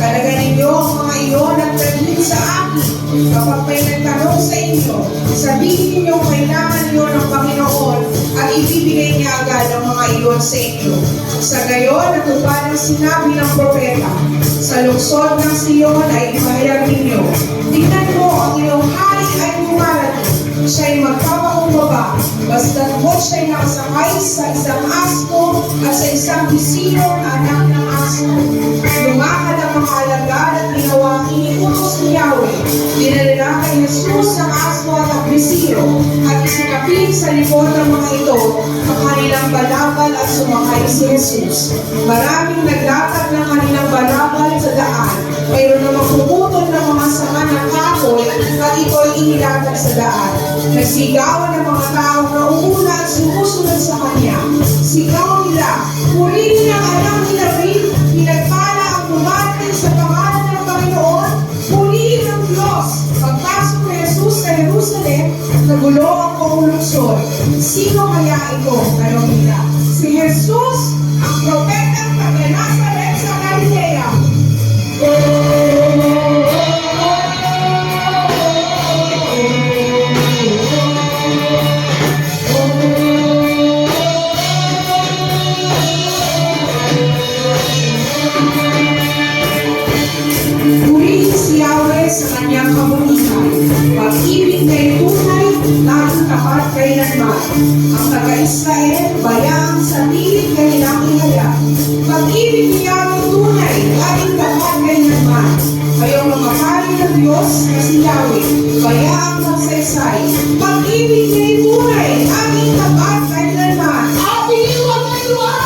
Talaga ninyo ang mga iyon at naging sa akin. Kapag may nagtanong sa inyo, sabihin ninyo kailangan niyo ng Panginoon at ibibigay niya agad ang mga iyon sa inyo. Sa gayon, natupad ang sinabi ng propeta, sa lungsod ng Sion ay ipahayag ninyo. Tingnan mo, ang iyong hari ay dumarating. Siya'y magpapakumbaba, basta't mo siya'y nakasakay sa isang asko at sa isang bisino na anak ng asko. Lumakad ang mga alagad at ginawa iniutos ni Yahweh. Dinala kay Jesus ang asko at ang bisino at isinapit sa likod ng mga ito ang kanilang balabal at sumakay si Jesus. Maraming naglatag ng kanilang balabal sa daan. Mayroon namang pumutol ng mga sanga ng kahoy at ito'y inilatag sa daan. Nagsigawan ng mga tao na uuna at sumusunod sa kanya. Sigaw nila, purihin ang anak ni David, pinagpala ang dumating sa pangalan ng Panginoon, purihin ang Diyos. Pagpasok ni Jesus sa Jerusalem, nagulo ang buong lungsod. Sino kaya ito? Tanong nila. Si Jesus, ang propetang taga-Nazaret sa Galilea. Purihin si Yahweh sa kanyang kabutihan. Pag-ibig na tunay, laging tapat kailanman. Ang taga-Israel, bayaang sa pilit kanilang ihaya. Pag-ibig ni Yahweh tunay, laging tapat kailanman. Kayong mga pari ng Diyos na si Yahweh, bayaang magsaysay. Pag-ibig niya tunay, laging tapat kailanman. Ating iwan na iwan!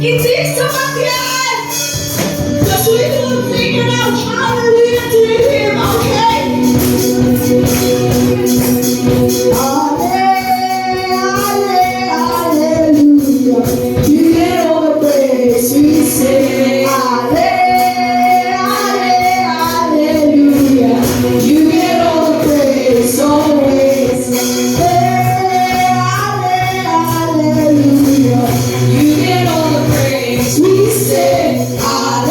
Hindi sapat yan! Because we will figure out hallelujah to Him, okay? Hallelujah. You get all the praise. We say hallelujah. You get all the praise always. Hallelujah. You get all the praise. We say hallelujah.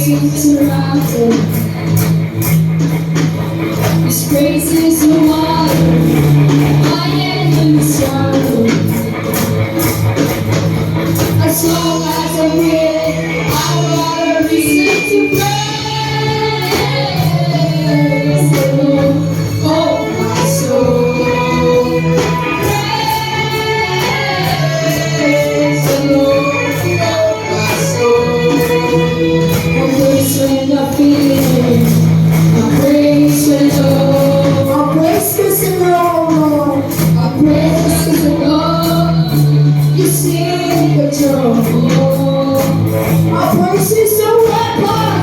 surrounded. This grace is the water, my enemy's swallowed. As long as I'm here, I've got a reason to praise the Lord, oh my soul. Praise the Lord, oh my soul. My voice when I'm feeling, my praise when my praise is the Lord, my praise is the Lord. You see the control. My praise is the weapon,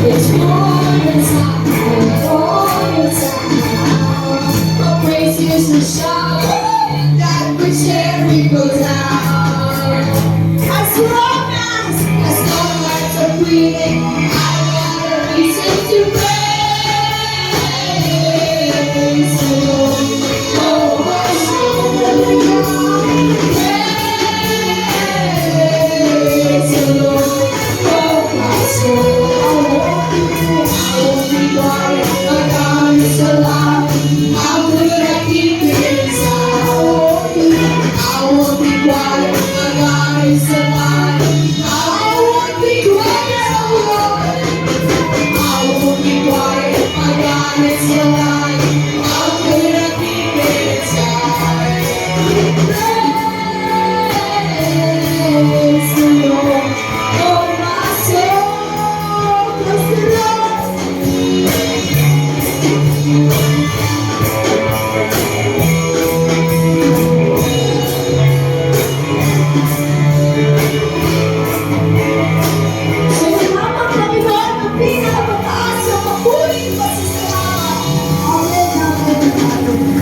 it's more than time, more than time. My praise is the shower that brings Jericho down. As long as I'm breathing, I got a reason to praise the Lord. Oh, my soul. Praise the Lord. Oh, my soul. I won't be quiet. My God is alive. How could I keep it inside? I won't be quiet. My God is alive. I won't be quiet, oh Lord. I won't be quiet. My God is alive. How could I keep it inside? Praise the Lord, oh my soul. Bless the Lord. Salamat Panginoon ng pinakamataas sa mabuting pasasalamat. Amen, amen, amen.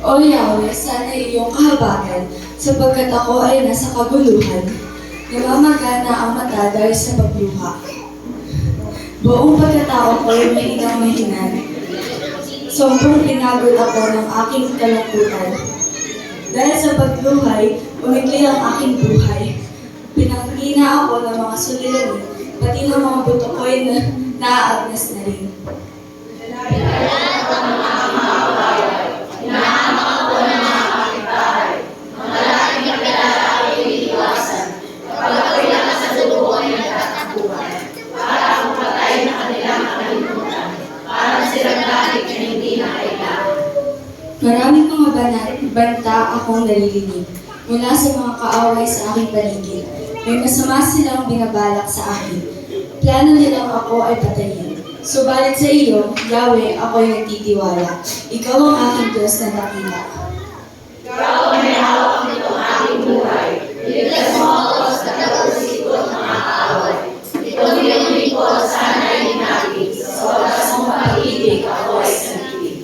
O Yahweh, sana iyong kahabagan, sapagkat ako ay nasa kaguluhan. Namamagana ang mata dahil sa pagluha. Buong pagkatao ko ay may inang mahinan. Sobrang pinagod ako ng aking kalungkutan. Dahil sa pagluhay, umikli ang aking buhay. Pinangina ako ng mga suliranin, pati ng mga buto ko ay naaagnas na rin. Maraming mga banta akong naririnig mula sa mga kaaway sa aking paligid. May masama silang binabalak sa akin. Plano nilang ako ay patayin. Subalit sa iyo, Yahweh, ako'y nagtitiwala. Ikaw ang aking Diyos na dakila. Ikaw ang may hawak nitong aking buhay. Iligtas mo ako sa tagapagsikot ng mga kaaway. Itong iyong lingkod sana ay hinagin. Sa oras mong pag-ibig, ako ay sanibig.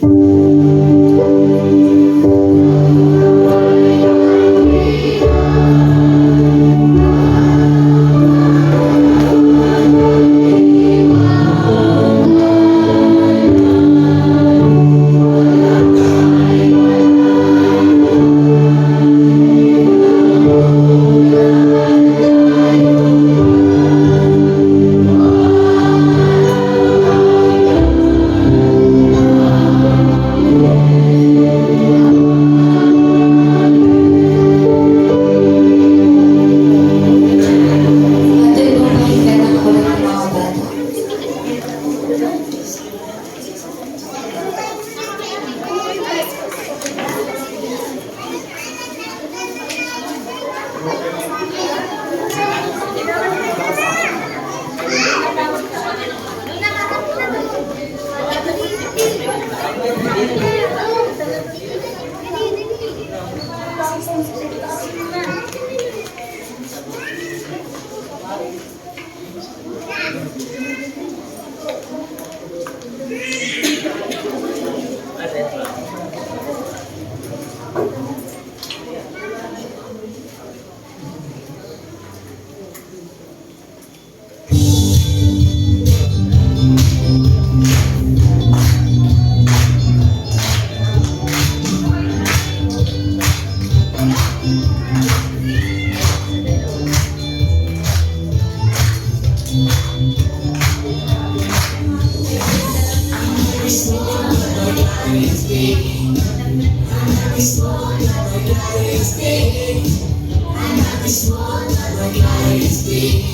small, but my God is big. I might be small, but my God is big.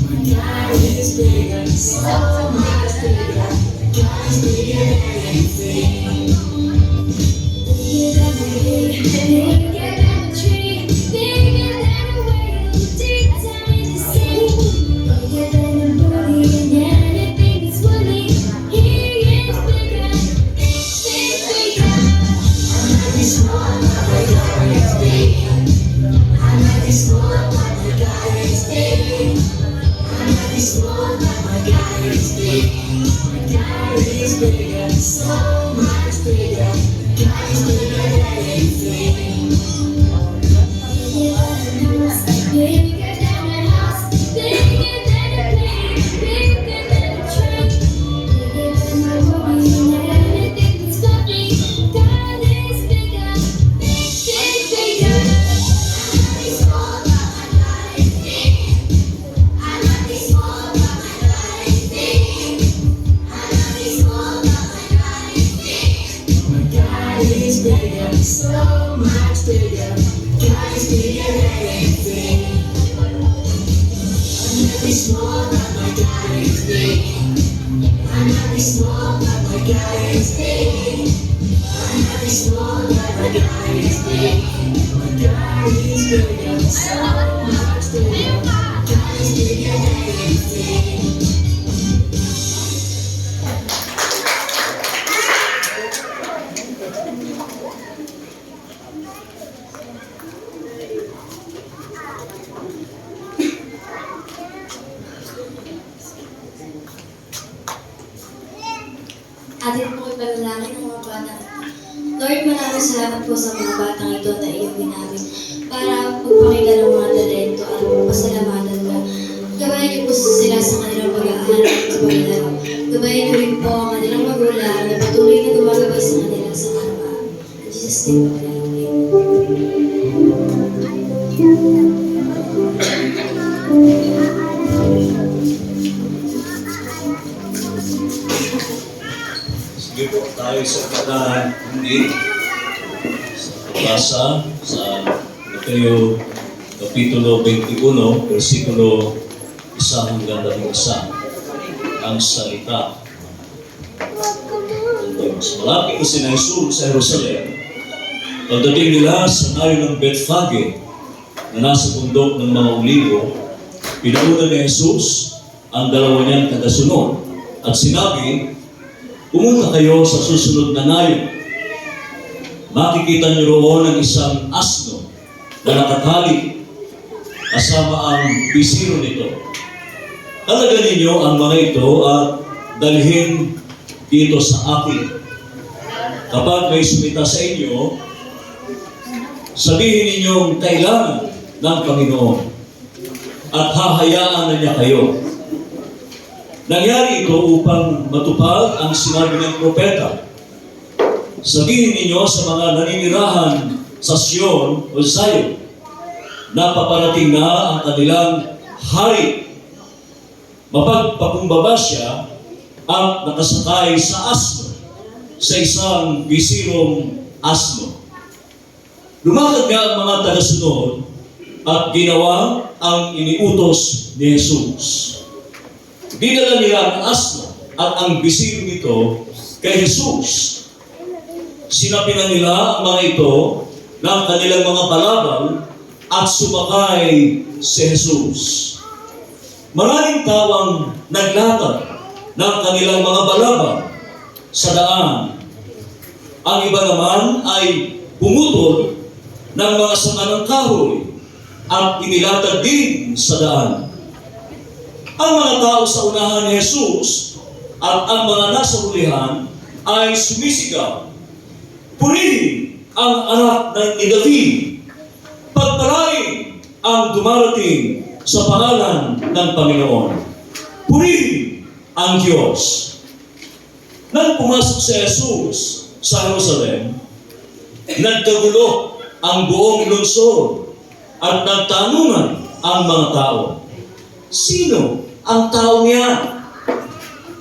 My God is bigger, so much bigger. God is bigger than anything. Bigger than the big, bigger than the tree, bigger than the whale, deep down in the sea. Bigger than the bully and anything that's woolly. He is bigger, bigger. I might be small, but my God is big. I might be small, but my God is big. I might be small, but my God is big. My God is bigger, so much bigger. God is bigger than anything. Bigger than the house, bigger than the plane, bigger than the train, bigger than my worry and anything that's fluffy. God is bigger, bigger. I might be small, but my God is big. I might be small, but my God is big. I might be small, but my God is big. My God is bigger, so much bigger. God is bigger than anything. I might be small, but my God is big. I might be small, but my God is big. I might be small, but my God is big. My God is bigger, so much bigger. God is bigger than anything. Atin po ipanalangin ng mga bata. Lord, maraming salamat po sa mga batang ito na iyong ginamit para magpakita ng mga talento at pasalamatan ka. Gabayan niyo po sila sa kanilang pag-aaral at paglalaro. Gabayan niyo rin po ang kanilang magulang na patuloy na gumagabay sa kanila sa araw-araw. In Jesus' name, Amen. Sige po tayo sa hindi sa pagbasa sa Mateo Kapitulo 21, versikulo 1 hanggang 11. Ang salita ng Diyos. Malapit na si Jesus sa Jerusalem. Pagdating nila sa nayo ng Bethphage na nasa bundok ng mga Olivo, pinauna ni Jesus ang dalawa niyang tagasunod at sinabi, pumunta kayo sa susunod na nayo. Makikita niyo roon ang isang asno na nakatali kasama ang bisiro nito. Talaga ninyo ang mga ito at dalhin dito sa akin. Kapag may sumita sa inyo, sabihin ninyong kailangan ng Panginoon at hahayaan na niya kayo. Nangyari ito upang matupad ang sinabi ng propeta. Sabihin ninyo sa mga naninirahan sa Sion o Zion na paparating na ang kanilang hari. Mapagpakumbaba siya at nakasakay sa asno, sa isang bisirong asno. Lumakad nga ang mga tagasunod at ginawa ang iniutos ni Jesus. Dinala nila ang asno at ang bisiro nito kay Jesus. Sinapinan nila ang mga ito ng kanilang mga balabal at sumakay si Jesus. Maraming tawang naglatag ng kanilang mga balabal sa daan. Ang iba naman ay pumutol ng mga sanga ng kahoy at inilatag din sa daan. Ang mga tao sa unahan ni Jesus at ang mga nasa hulihan ay sumisigaw, purihin ang anak ni David, pagpalain ang dumarating sa pangalan ng Panginoon. Purihin ang Diyos. Nang pumasok si Jesus sa Jerusalem, nagkagulo ang buong lungsod at nagtanungan ang mga tao, sino ang tao niya?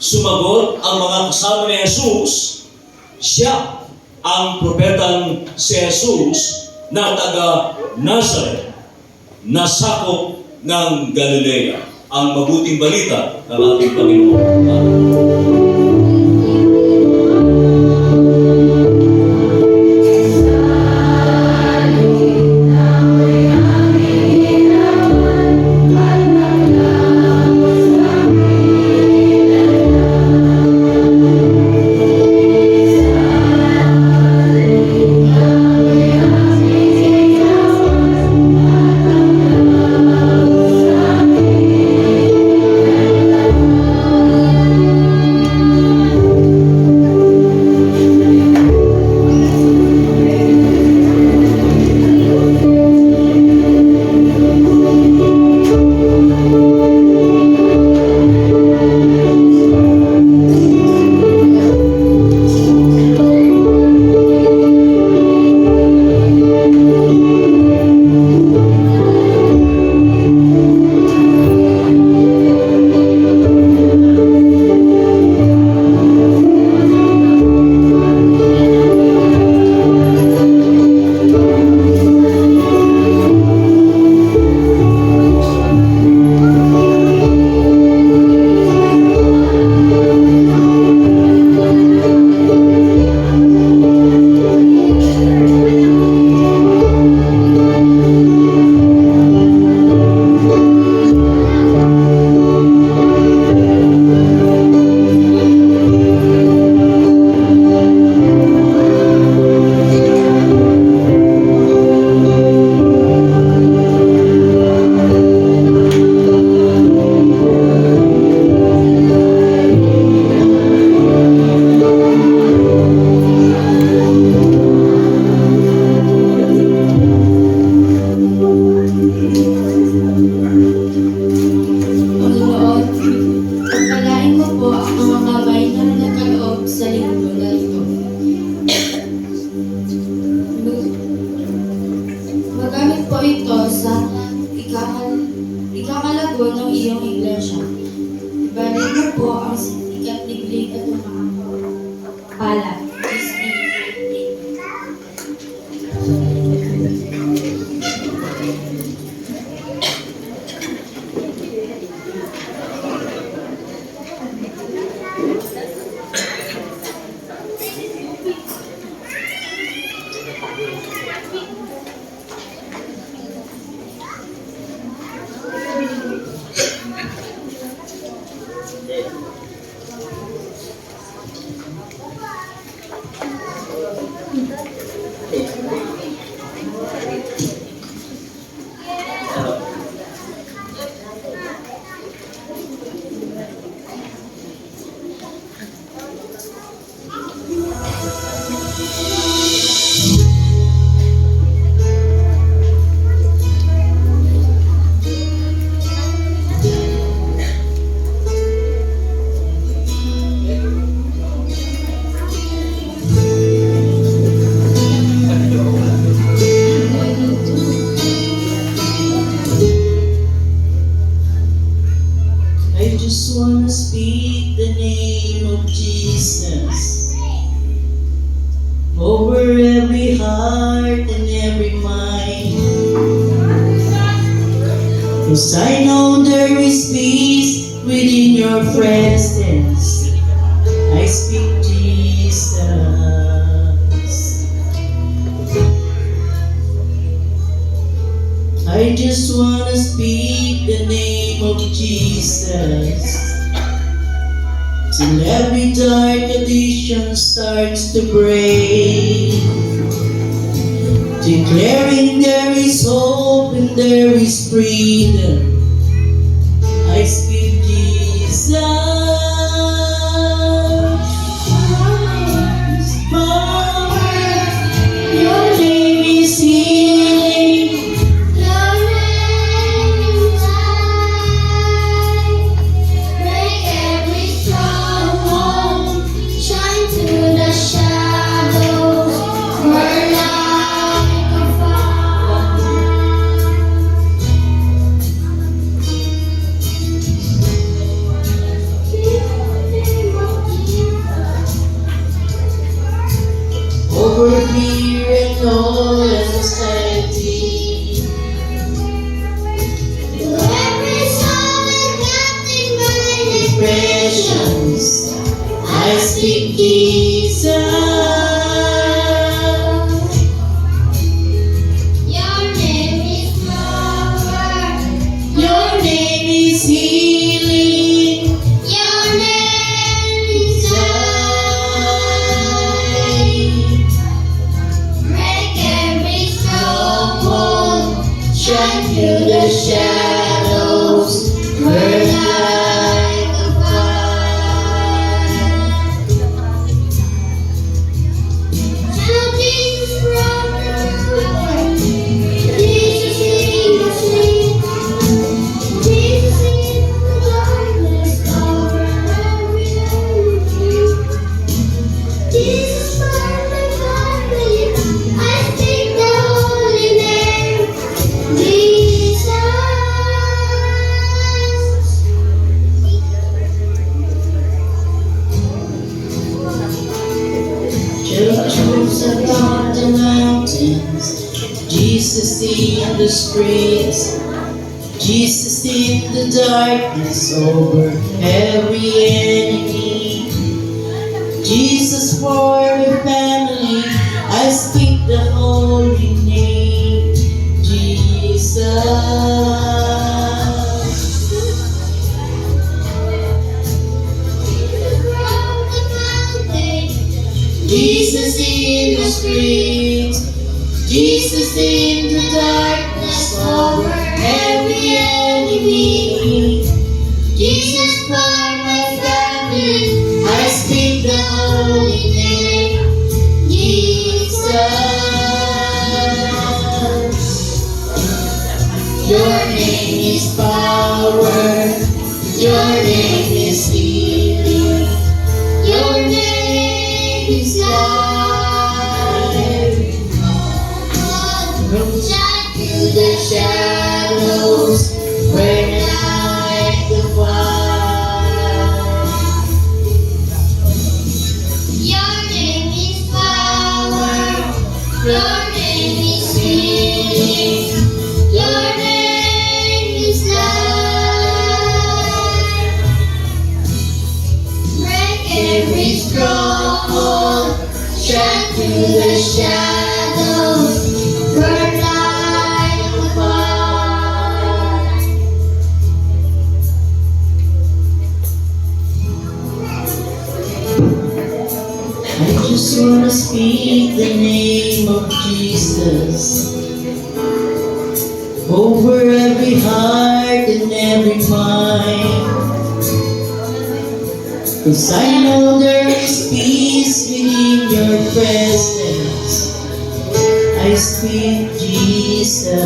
Sumagot ang mga kasama ni Jesus, siya ang propetang si Jesus na taga Nazareth, na sakop ng Galilea. Ang mabuting balita ng ating Panginoon. ikakalago ng iyong iglesia. Ibalik mo po ang ikatiglig at mga palad. I just wanna speak the name of Jesus over every heart and every mind. 'Cause I know there is peace within your presence. I speak Jesus. I just wanna speak the name of Jesus till every dark addiction starts to break, declaring there is hope and there is freedom. I speak Jesus. Power, your name is healing. Your name is light. Break every stronghold. Shine through the shadows. Burn like a fire. soul and society. To every soul and captain by depressions, I speak Jesus. Your name is power. Your name is healing. Your name is life. Break every stronghold. Shine through the shadows. Burn like a fire. Jesus from the Lord. Jesus in the street. Jesus in the darkness over every enemy. Jesus for my family. I speak the holy name. Jesus. Churches upon the mountains, Jesus in the streets, Jesus in the darkness over every enemy, Jesus for the family, I speak the holy name, Jesus. Jesus in the streets, Jesus in the darkness over every enemy. Jesus for my family, I speak the holy name, Jesus. Your name is power, your name is healing, your name is life. Shine through the shadows, burn like the fire. Your name is power, your name is healing, your name is life. Break every stronghold, shine through the shadows, burn like a fire. I just wanna speak the name of Jesus over every heart and every mind. 'Cause I know there is peace within your presence. I speak Jesus.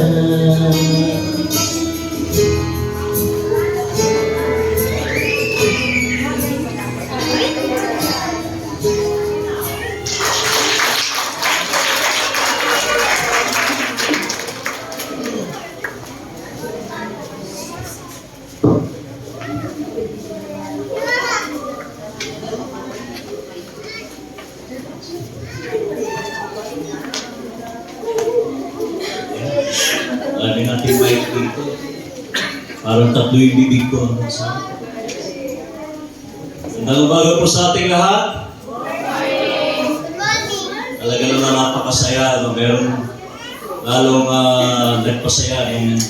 Lagi natin mic dito. Parang tatlo yung bibig ko. Magandang umaga po sa ating lahat. Talaga naman napakasaya. Meron lalong nagpasaya nung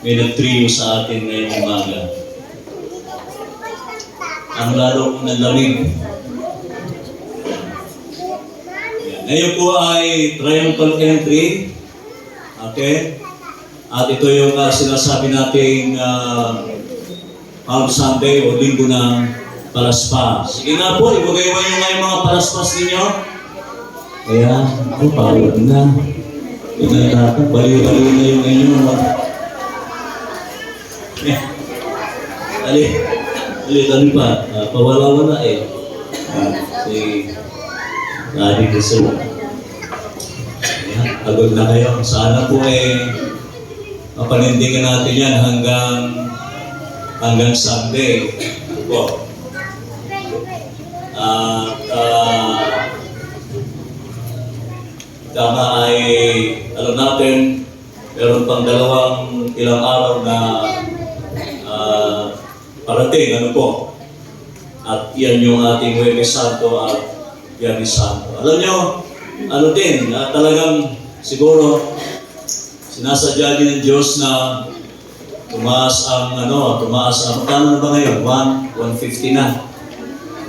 may nag-trio sa atin ngayong umaga. Ang lalong nalamig. Ngayon po ay triumphal entry. Okay? At ito yung sinasabi nating Palm Sunday o Linggo ng Palaspas. Sige nga po, ibigay mo yung mga palaspas ninyo. Kaya, pawag na. Pinatapos, baliw-baliw na yung inyo. Dali pa. Pawala-wala eh. Si Daddy Rizzo. Agad na kayo. Sana po mapanindigan natin yan hanggang Sunday. Po. Tama ay, alam natin, meron pang ilang araw na parating, ano po. At yan yung ating Huwebes Santo at Biyernes Santo. Alam nyo, ano din, talagang siguro sinasadya din ng Diyos na tumaas ang, magkano na ba ngayon? 150 na.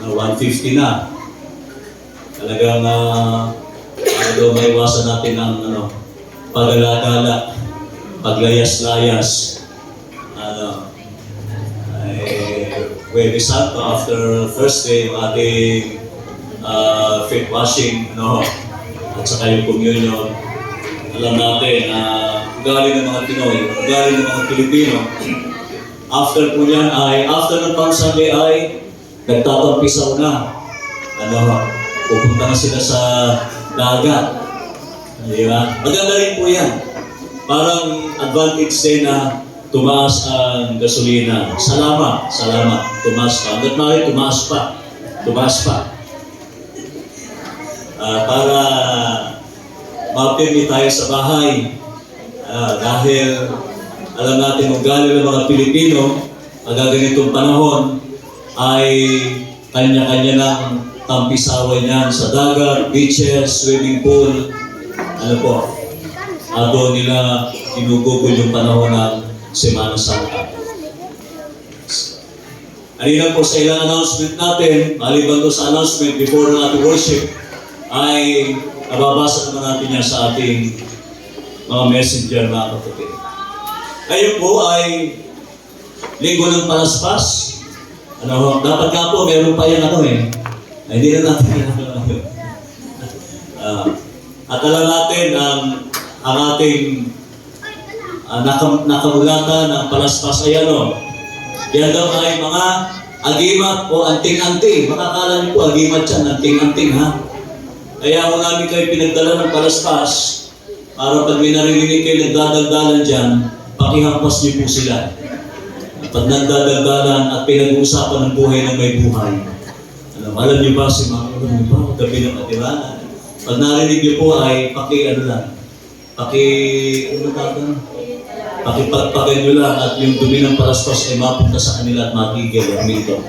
150 na. Talagang, may iwasan natin ng, pag-alagala, paglayas-layas. Huwebes Santo, after Thursday, yung ating feet washing, at saka yung communion. Alam natin na ugali ng mga Pinoy, ugali ng mga Pilipino, after po yan after ng Palm Sunday ay nagtatampisaw na. Pupunta na sila sa dagat. Di ba? Maganda rin po yan. Parang advantage din na tumaas ang gasolina. Salamat. Tumaas pa. Hanggat maaari, tumaas pa. Para mapirmi tayo sa bahay. Dahil alam natin ugali ng mga Pilipino, ganitong panahon ay kanya-kanya ng tampisawan yan sa dagat, beaches, swimming pool. Doon nila ginugugol yung panahon ng Semana Santa. Kanina po sa ilang announcement natin, maliban ko sa announcement before ng ating worship, ay nababasa naman natin yan sa ating mga messenger, mga kapatid. Ngayon po ay Linggo ng Palaspas. Dapat nga po, meron pa yan hindi na natin yan. At alam natin ang ating nakamulatan ng Palaspas ay yan daw ay mga agimat o anting-anting. Makakala niyo po, agimat yan, anting-anting ha. Kaya kung namin kayo pinagdala ng Palaspas, para pag may narinig kayo nagdadagdalan dyan, pakihampas niyo po sila. Pag nagdadagdalan at pinag-uusapan ng buhay na may buhay. Alam niyo ba si mga gabi ng Atibanan? Pag narinig niyo po ay pakipagpagan nyo lang at yung dumi ng Palaspas ay mapunta sa kanila at matigil ang mito.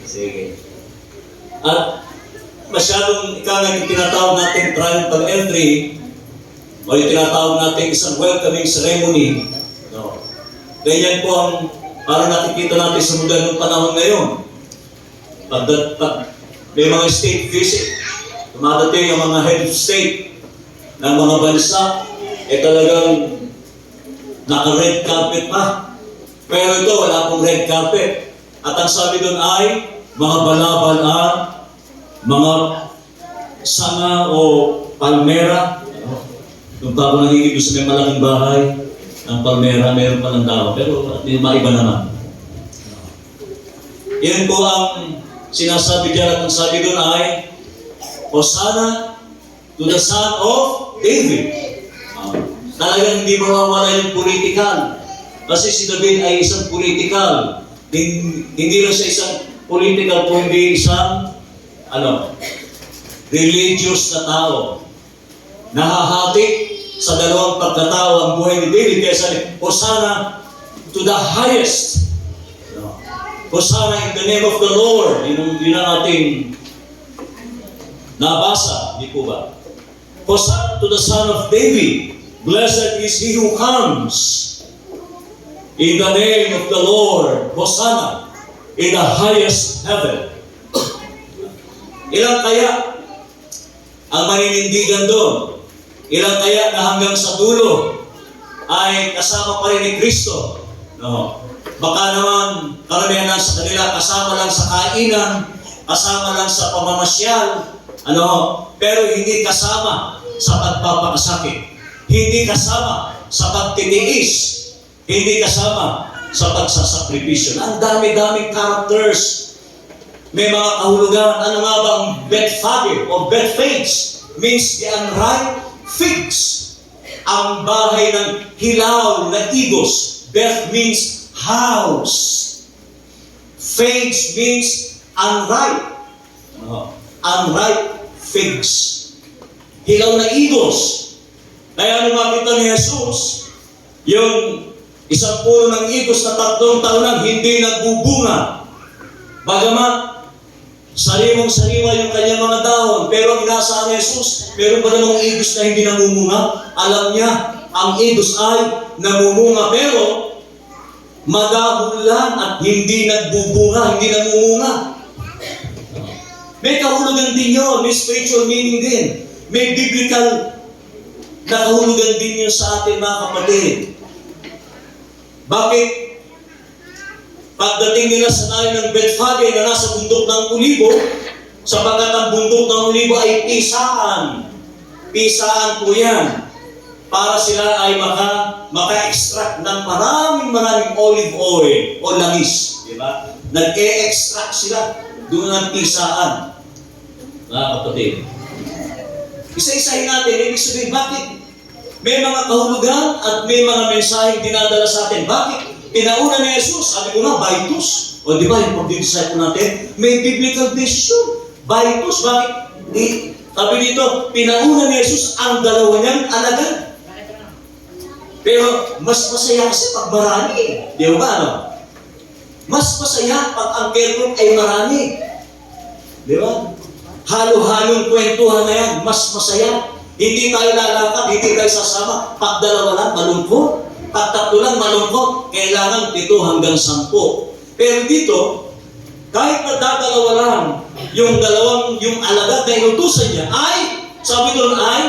Sige. At masyadong yung tinatawag natin triumphal entry o yung tinatawag natin isang welcoming ceremony. Ganyan po ang parang nakikita natin sa mundo ng panahon ngayon. Pag may mga state visit, dumadating ang mga head of state ng mga bansa, talagang naka-red carpet pa. Pero ito, wala pong red carpet. At ang sabi doon ay, mga balabal at mga sanga o palmera. Nung pa ako nangigib sa may malaking bahay, ang palmera, meron pa ng tao. Pero maiba naman. Yan po ang sinasabi dyan at ang sabi doon ay, Hosanna to the Son of David. Talagang hindi mawawala yung political. Kasi si David ay isang political. Hindi lang siya isang political, kundi isang religious na tao. Nahahati sa dalawang pagkatao ang buhay ni David. Kaya sabi, Hosanna to the highest. Hosanna in the name of the Lord. Yun ang ating nabasa, di po ba? Hosanna to the Son of David. Blessed is he who comes in the name of the Lord. Hosanna in the highest heaven. Ilang kaya ang maninindigan doon? Ilang kaya na hanggang sa dulo ay kasama pa rin ni Kristo? Baka naman karamihan lang sa kanila kasama lang sa kainan, kasama lang sa pamamasyal, pero hindi kasama sa pagpapakasakit. Hindi kasama sa pagtitiis. Hindi kasama sa pagsasakripisyo. Ang dami-daming characters. May mga kahulugan. Ano nga ba ang Bethphage o Bethphage? Means the unripe figs. Ang bahay ng hilaw na igos. Beth means house. Phage means unripe. Unripe figs. hilaw na igos. Kaya nung makita ni Jesus, yung isang puno ng igos na 3 taon lang hindi nagbubunga. Bagamat sariwang-sariwa yung kanyang mga dahon, pero ang inaasahan ni Jesus, meron ba namang igos na hindi namumunga? Alam niya, ang igos ay namumunga, pero madahon lang at hindi nagbubunga, hindi namumunga. May kahulugan din yun, may spiritual meaning din. May biblical na kahulugan din yun sa atin, mga kapatid. Bakit? Pagdating nila sa nayon ng Bethphage na nasa bundok ng Olibo, sapagkat ang bundok ng Olibo ay pisaan. Pisaan po yan. Para sila ay maka-extract ng maraming olive oil o langis. Diba? Nag-e-extract sila doon ng pisaan. Mga kapatid. Isa-isahin natin, ibig sabihin, bakit? May mga kahulugan at may mga mensaheng dinadala sa atin. Bakit? Pinauna ni Jesus, sabi ko nga, Baitus. O di ba, yung pag-disciple natin, may biblical decision. Baitus, bakit? Sabi dito, pinauna ni Jesus ang dalawa niyang alagad. Pero mas masaya kasi pag marami. Di ba ano? Mas masaya pag ang kerkong ay marami. Di ba? Halo-halong kwentuhan na yan, mas masaya. Hindi tayo lalakad, hindi tayo sasama. Pag 2 lang, malungkot. Pag 3 lang, malungkot. Kailangan 7 hanggang 10. Pero dito, kahit nagdadalawa lang, yung alagad na inutusan niya ay, sabi doon ay,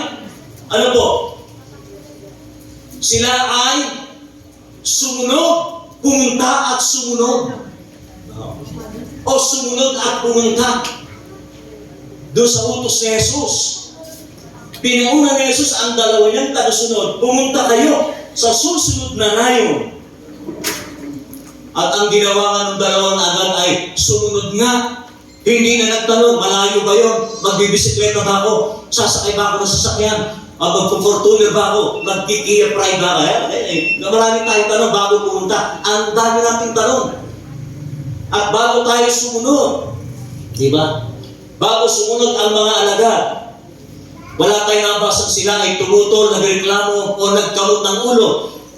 ano po? Sila ay sumunod, pumunta at sumunod. O sumunod at pumunta doon sa utos ni Jesus. Pinauna ni Jesus ang dalawa niyang tagasunod, pumunta kayo sa susunod na nayon. At ang ginawa nga ng dalawang agad ay sumunod nga. Hindi na nagtanong, malayo ba yun? Magbibisikleta ba ako? Sasakay ba ako ng sasakyan? Magpo-fortuner ba ako? Magkikia pride ba ako? Marami tayong tanong bago pumunta. Ang dami nating tanong. At bago tayo sumunod, di ba? Bago sumunod ang mga alagad, wala tayong nabasang sila ay tumutol, nagreklamo o nagkamot ng ulo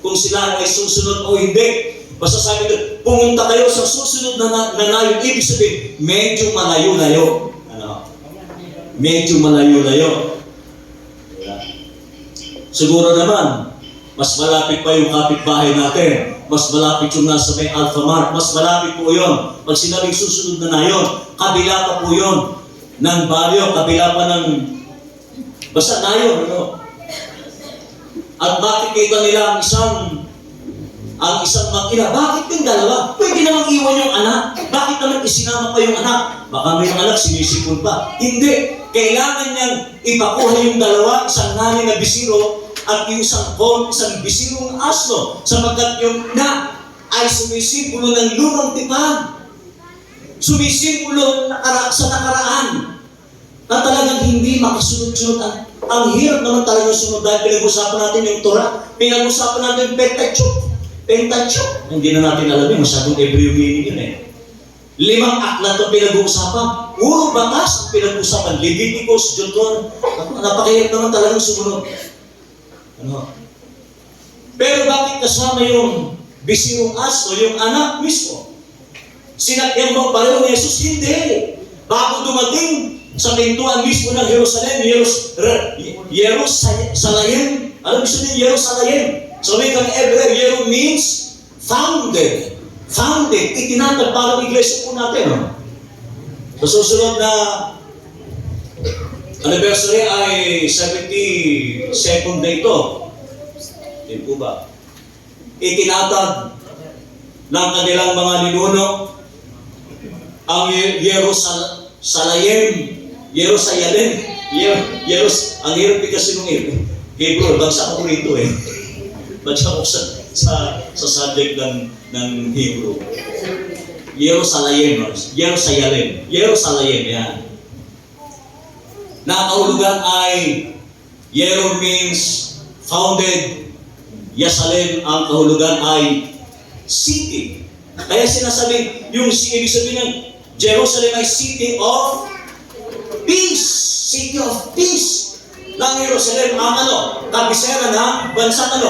kung sila ay susunod o hindi. Basta sabi doon, pumunta kayo sa susunod na nayon. Ibig sabihin, medyo malayo-layo. Ano? Medyo malayo-layo. Siguro naman, mas malapit pa yung kapitbahay natin. Mas malapit yung nasa may Alphamart. Mas malapit po yun. Pag sinabing susunod na nayon, kabila pa po yun ng baryo, kabila pa ng basta nayon. Ano? At makikita nila ang isang mag-ina. Bakit yung dalawa? Pwede namang iwan yung anak. Bakit naman isinama pa yung anak? Baka may anak sinisipon pa. Hindi. Kailangan niyang ipakuha yung dalawa, isang nanay na bisiro at yung isang bisirong asno. Sapagkat yung na ay sumisimbolo ng lumang tipan. Sumisimbolo sa nakaraan. Na talagang hindi makasunod-sunod. Ang hirap naman talagang sunod dahil pinag-usapan natin yung Torah. Pinag-usapan natin yung Pentateuch. Hindi na natin alam yung masyadong Hebrew meaning yun eh. 5 aklat ang pinag-uusapan. Puro batas ang pinag-uusapan. Leviticus, Deuteronomy. Napakahirap naman talagang sumunod. Ano? Pero bakit kasama yung bisirong aso, yung anak mismo? Sinakyan ba pareho ni Jesus? Hindi. Bago dumating sa pintuan mismo ng Jerusalem, Jerusalem. Alam gusto niyo Jerusalem? So may kang Hebrew, Yeru means founded. Founded. Itinatag parang iglesia po natin. No? Sa susunod na anniversary ay 72nd day ito. Hindi po ba? Itinatag ng kanilang mga ninuno ang ang hirap kasi nung Hebrew, bagsak ako rito eh. Bagsak ako sa subject ng Hebrew. Jerusalem, yan. Nakahulugan ay Yeru means founded. Yerusalem, ang kahulugan ay city. Kaya sinasabi, yung ibig sabihin ng Jerusalem ay city of peace. City of peace. ng Jerusalem ang kabisera ng bansang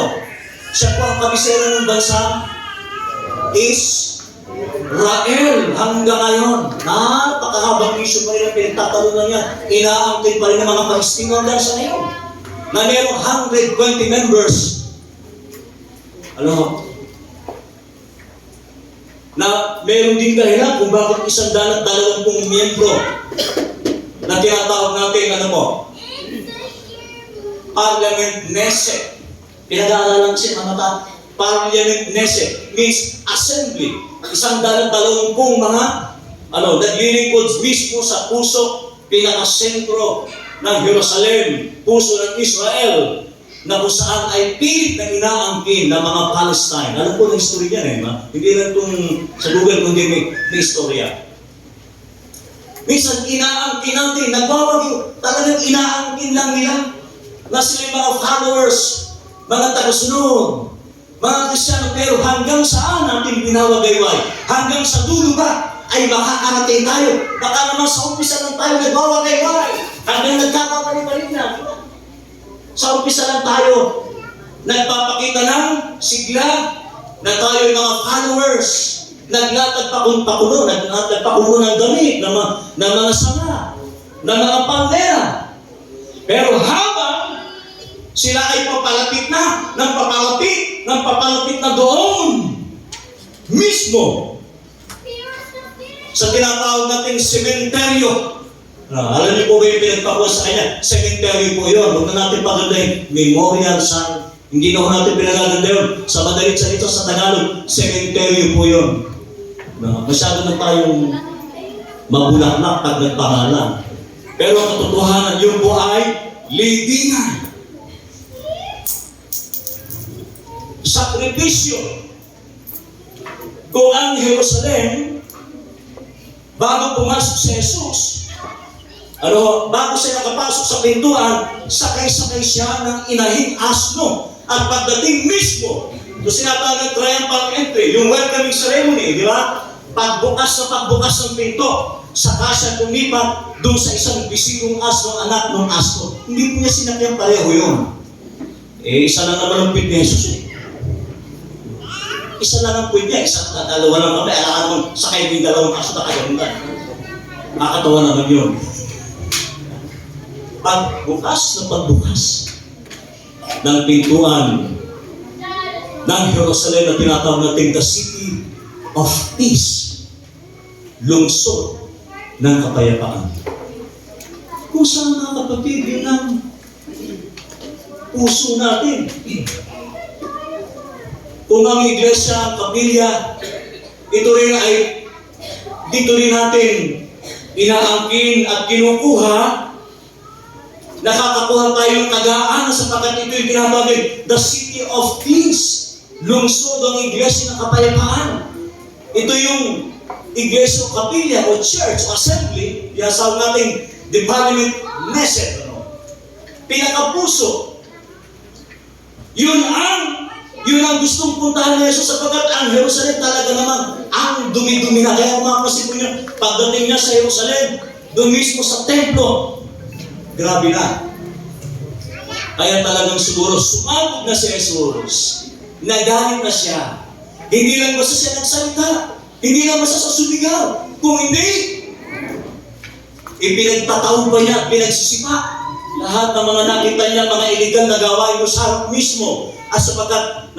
Siya po ang kabisera ng bansang Israel hanggang ngayon. Napakahabang issue pa rin ang pinagtatalunan niya. Inaangkin pa rin ng mga Palestino hanggang sa ngayon. Na mayroong 120 members. Alam mo? Na mayroong din dahilan kung bakit 120 miyembro na tinatawag natin, Parliament Knesset. Pinag-aaralan kasi mga Parliament Knesset means assembly. 120 mga naglilingkod mismo sa puso, pinakasentro ng Jerusalem, puso ng Israel, na kung saan ay pilit na inaangkin ng mga Palestine. Alam po ng history niyan Hindi lang itong sa Google kundi may istorya. Minsan inaangkin natin, talagang inaangkin lang nila na sila yung mga followers, mga tagasunod, mga Kristiyano, pero hanggang saan natin binawagayway? Hanggang sa dulo ba ay makakarating tayo? Baka naman sa umpisa lang tayo nagbawagayway, hanggang nagkakapalipalit na. Sa umpisa lang tayo nagpapakita ng sigla na tayo yung mga followers, naglatag pakulo ng damit, ng mga sanga, ng mga pandera. Pero habang sila ay papalapit na doon mismo sa tinatawag nating sementeryo. Alam niyo po ba yung pinagpakuha sa kanya? Sementeryo po yun. Huwag na natin pagandahin. Memorial Sun. Hindi na natin pinagaganda yun. Sa madalit salita sa Tagalog, sementeryo po yun. Masyado na tayong mabulaklak pag nagpangalan. Pero ang katotohanan, yun po ay libingan. Sakripisyo. Kung ang Jerusalem, bago pumasok si Jesus, bago siya nakapasok sa pintuan, sakay-sakay siya ng inahing asno. At pagdating mismo, kung sinatawag ng triumphal entry, yung welcoming ceremony, di ba? Pagbukas ng pinto, saka siya tumipat doon sa isang bisirong asno, anak ng asno. Hindi po niya sinakyan pareho yun. Isa lang naman ang pwede ni Jesus Isa lang ang pwede niya, dalawa lang kami, alam mo, sakay din dalawang asno na kagamitan. Nakakatawa naman yun. Pagbukas ng pintuan ng Jerusalem na tinatawag natin the City of Peace, lungsod ng kapayapaan. Kung saan mga kapatid, yun ang puso natin. Kung ang iglesia, ang kapilya, dito rin natin inaangkin at kinukuha, nakakakuha tayo ng tagaan sapagkat ito yung tinatawag the City of Peace, lungsod ang iglesia ng kapayapaan. Ito yung iglesia o kapilya o church o assembly, yasawag natin the Parliament Knesset. Pinakapuso. Yun ang gustong puntahan ni Jesus sapagkat ang Jerusalem talaga naman ang dumi-dumi na. Kaya kumapasin po niya, pagdating niya sa Jerusalem, doon mismo sa templo, grabe na. Kaya talagang siguro sumabog na si Jesus. Nagalit na siya. Hindi lang basta siya nagsalita. Hindi lang basta sa sumigaw. Kung hindi, ipinagtataon pa niya, pinagsisipa. Lahat ng mga nakita niya, mga illegal na gawain sa harap mismo. At sapagkat,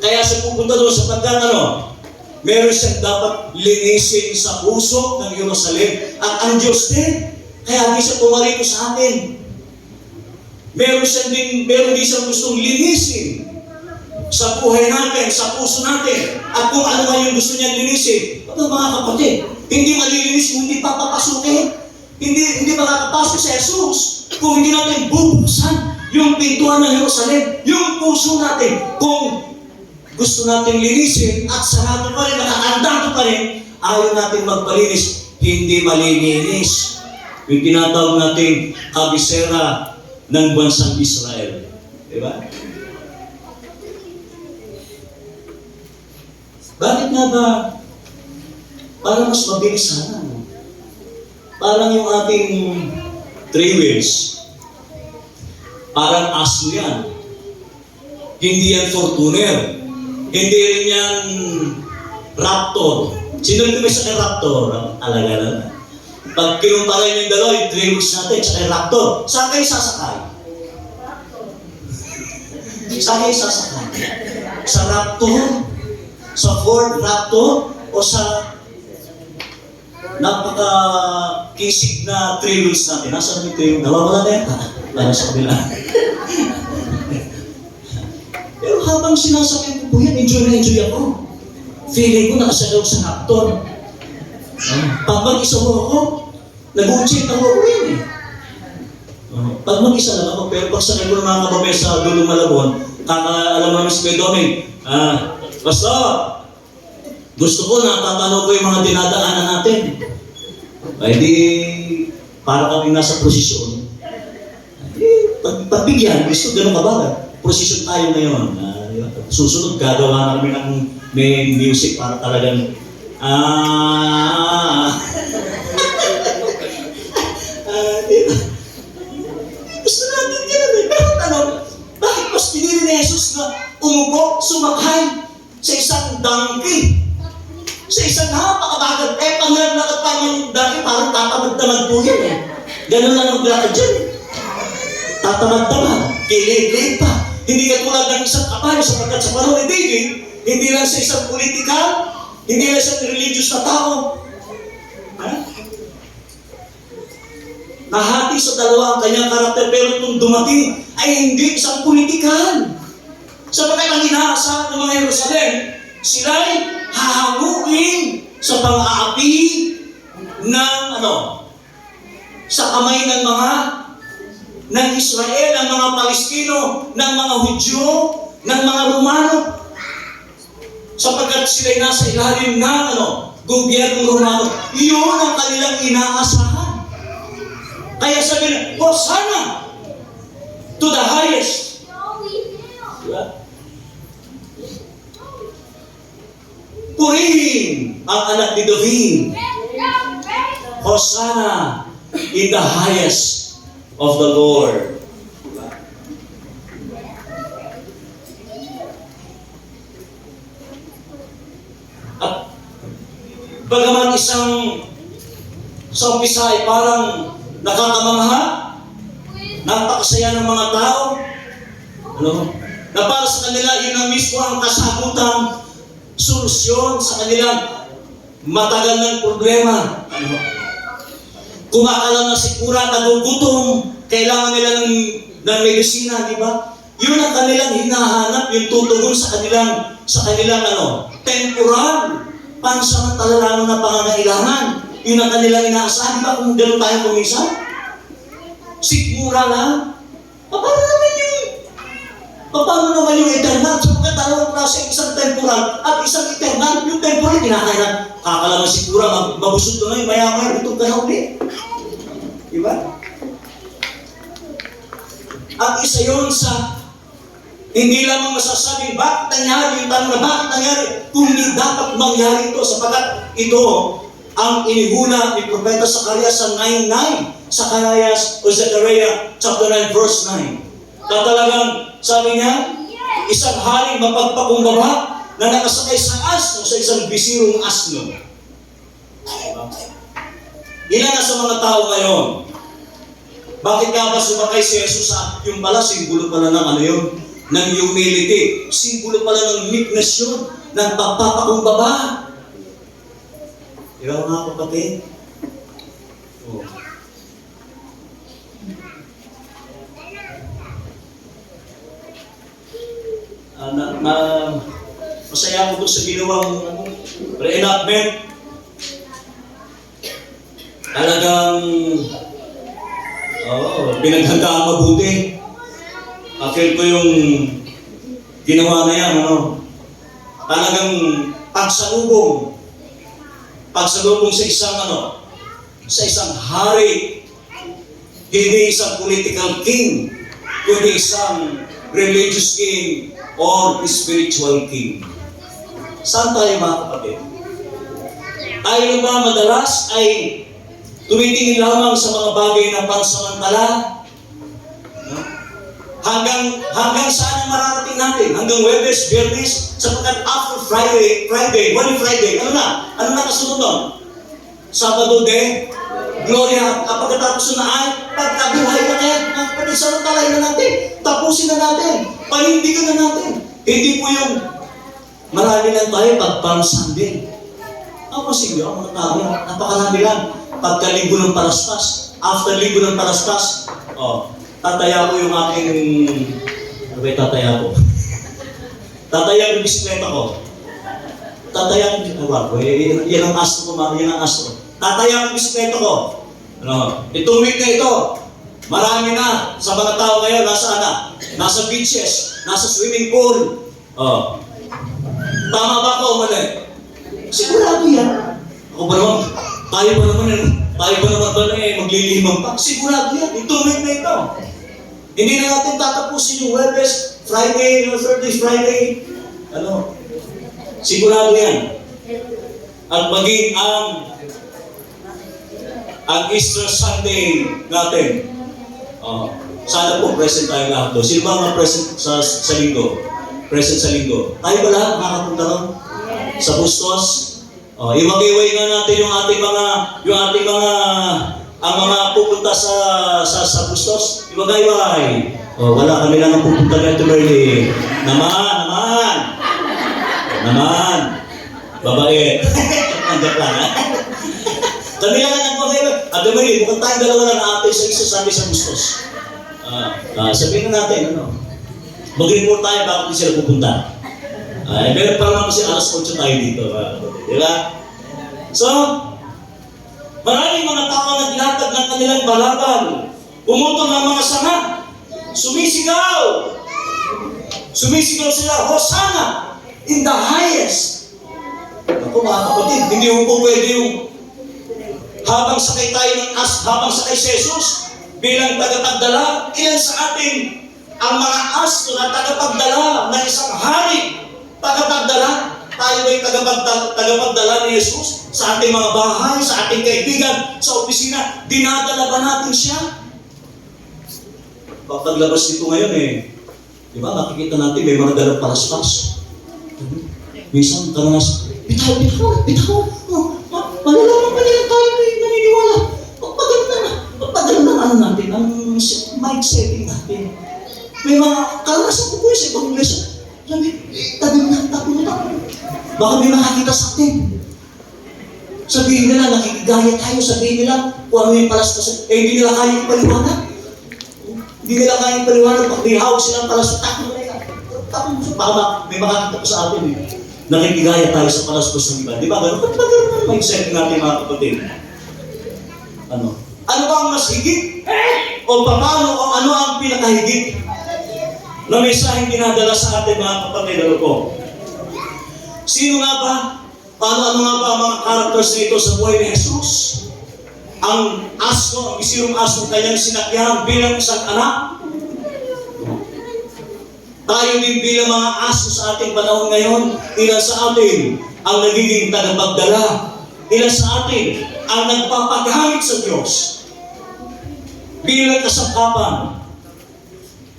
kaya siya pupunta doon sapagkat meron siyang dapat linisin sa puso ng Jerusalem. At ang Diyos din, kaya di siya pumarito sa atin. Meron din siyang gustong linisin sa buhay natin, sa puso natin. At kung ano man yung gusto niya linisin, ito mga kapatid, hindi malilinis kung hindi papapasukin. Hindi makakapasok si Jesus kung hindi natin bubuksan yung pintuan ng Jerusalem, yung puso natin. Kung gusto natin linisin at sarado pa rin, nakakandado pa rin, ayaw natin magpalinis, hindi malilinis. Yung tinatawag natin kabisera ng bansang Israel. Diba? Bakit nga ba? Para mas mabilis sana. Parang yung ating 3 wheels. Parang aso yan. Hindi yan Fortuner. Hindi rin yan Raptor. Sino rin may sakay Raptor? Alaga lang. Pag kinumpara yung dalawa, yung Trailers natin, sakay Raptor. Saan kayo sasakay? Saan kayo sasakay? Sa Raptor? Sa Ford Raptor? O sa napaka-kisig na Trailers natin? Nasaan yung Trailers? Nawawala na yata. Para sa kabila. Pero habang sinasakyan ko po yan, enjoy na enjoy ako. Feeling ko nakasalaw sa Raptor. Pag mag-isa mo ako, nag-uunchit ako yan eh. Pag mag-isa lang ako, pero pag sakay ko ng mga kababayan sa Dulong Malabon, alam namin si Kuya Doming, basta, gusto ko na tatanong ko yung mga dinadaanan natin. Ay di, para kami nasa prosesyon. Pagbigyan, gusto ganun kabaga. Prosesyon tayo ngayon. Susunod, gagawa na kami ng may music para talagang gusto natin ganun eh. Pero tanong, bakit mas pinili ni Jesus na umupo, sumakay sa isang donkey? Sa isang napakabagal. Pag nalakad pa yung donkey, parang tatamad-tamad po yan eh. Ganun lang ang lakad dyan. Tatamad-tamad. Kilig-lig pa. Hindi katulad ng isang kapayo sapagkat sa panahon ni David, hindi lang sa isang politikal, hindi lang sa religious na tao. Nahati sa dalawa ang kanyang karakter, pero nung dumating ay hindi isang politikal. Sapagkat ang inaasahan ng mga Jerusalem, sila'y hahanguin sa pang-aapi ng sa kamay ng mga ng Israel, ng mga Palestino, ng mga Hudyo, ng mga Romano. Sapagkat sila'y nasa ilalim ng gobyernong Romano. Iyon ang kanilang inaasahan. Kaya sabi na, Hosanna to the highest. Diba? Purihin ang anak ni David. Hosanna in the highest of the Lord. At bagaman isang sa umpisa ay parang nakakamangha, napakasaya ng mga tao, na para sa kanila yun ang mismo ang kasagutang solusyon sa kanilang matagal ng problema. Kumakalam na sikura, nagugutom, kailangan nila ng medisina, di ba? Yun ang kanilang hinahanap, yung tutugon sa kanilang temporal, pansamantala lamang na pangangailangan. Yun ang kanilang inaasahan, di ba? Kung gano'n tayo kumisan, sikura lang. Paano naman yung eternal? Sapagkat dalawang klase, isang temporal at isang eternal. Yung temporal, kinakailan, kakalaman sigura, mabusog na ngayon, maya-maya, itong ka na ulit. Diba? At isa yun sa, hindi lamang masasabing, bakit nangyari yung tanong na bakit nangyari, kundi dapat mangyari ito, sapagkat ito ang inihula ni Propeta Zacarias sa 9:9, Zechariah chapter 9, verse 9. Na talagang, sabi niya, isang haring mapagpakumbaba na nakasakay sa asno, sa isang bisirong asno. Ilan na sa mga tao ngayon? Bakit nga ba sumakay si Jesus sa yung pala, simbolo pala ng ng humility. Simbolo pala ng meekness yun, ng pagpapakumbaba. Ikaw nga kapatid. Oh. Masaya ako sa ginawang reenactment. Talagang pinaghandaan mabuti. Feel ko yung ginawa na yan, talagang pagsalubong sa isang sa isang hari, hindi isang political king, kundi isang religious king or spiritual king. Saan tayo mga kapatid? Tayo ba madalas ay tumitingin lamang sa mga bagay na pansamantala? Hanggang saan ang mararating natin? Hanggang Webes, Biyernes, sapagkat after Friday, Holy Friday, ano na kasunod nun? Sabado de Gloria, pagkatapos na ay pagkabuhay na kaya, pagkasaltalay na natin, tapusin na natin, panindigan na natin. Hindi po yung marami lang tayo pag Palm Sunday. Ako sige, ang mga tao, napakarami lang. Pagka-linggo ng Parastas, after linggo ng Parastas, tataya ko yung aking, ano ba yung tataya ko? Tataya yung bisikleta ko. Tataya yung, yan ang astro ko, yan ang astro. Tataya yung bisikleta ko. Itong week na ito, marami na sa mga tao ngayon, nasa beaches, nasa swimming pool. Tama ba ako o mali? Sigurado yan. Ako ba naman, tayo ba naman maglilihimang pa? Sigurado yan, itong week na ito. Hindi na natin tatapusin yung Webes, Friday, Thursday, Friday. Sigurado yan. At maging ang Easter Sunday natin. Sana po present tayo lahat doon. Sino ba mga present sa linggo? Present sa linggo. Tayo ba lahat makakapunta ron? Sa Bustos? Iwag-iway nga natin yung ating mga pupunta sa Bustos. Iwag-iway. Wala kami lang ang pupunta dito, Merly. Naman. Babae. Anggap lang, ha? Kami lang ang nagpag-iway. Ate Merly, mukhang tayong dalawa lang ate sa isa sabi sa Bustos. Sabihin na natin, mag-report tayo bakit hindi sila pupunta. Meron pa naman kasi alas 8 tayo dito. Diba? So, maraming mga tao naglatag ng kanilang balaban. Pumutol ng mga sanga. Sumisigaw sila, Hosanna in the highest. Ako mga kapatid, hindi po pwede yung habang sakay si Jesus bilang tagapagdala, ilan sa atin ang mga asto na tagapagdala ng isang hari, tagapagdala, tayo ay tagapagdala ni Jesus sa ating mga bahay, sa ating kaibigan, sa opisina, dinadala ba natin siya? Paglabas dito ngayon di ba, makikita natin may mga dalang paraspas. Minsan, bitaw, malalaman pa nila tayo naniniwala. Pagpaganda na natin, ang mindsetting natin. May mga karanasan ko po sa ibang iglesia. Sabi, tabi na. Baka may makakita sa atin. Sabihin nila, nakikigaya tayo. Sabihin nila, kung ano yung palastas. Hindi nila kaya ipaliwanag. Pag dihawag silang palastas, baka may makakita po sa atin. Nakikigaya tayo sa palastas ng iba. Di ba? Ganun ang mindset natin, mga kapatid. Ano ba ang mas higit? O paano o ano ang pinakahigit na mensaheng dinadala sa atin, mga kapatid? Sino nga ba? Ano nga ba ang mga characters nito sa buhay ni Jesus? Ang isirong aso, kanyang sinakyan bilang isang anak. Tayo din bilang mga aso sa ating panahon ngayon, ilan sa atin ang nagiging tagapagdala. Ilan sa atin ang nagpapagamit sa Diyos bilang kasangkapan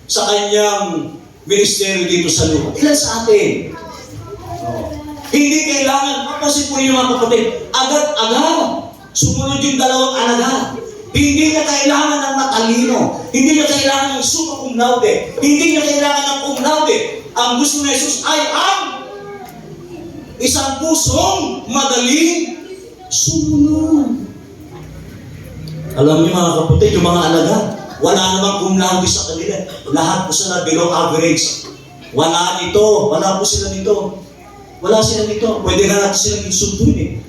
sa kanyang ministeryo dito sa lupa. Ilan sa atin? Hindi kailangan, kasi po yung mga kapatid, agad-agad, sumunod yung dalawang alagad. Hindi niya kailangan ng matalino. Hindi niya kailangan ng summa cum laude. Hindi niya kailangan ng cum laude. Ang gusto ni Jesus ay ang isang pusong madaling sumunod. Alam niyo mga kapatid, yung mga alagad, wala namang cum laude sa kanila. Lahat po sila below average. Wala po sila nito. Pwede na natin silang insultuin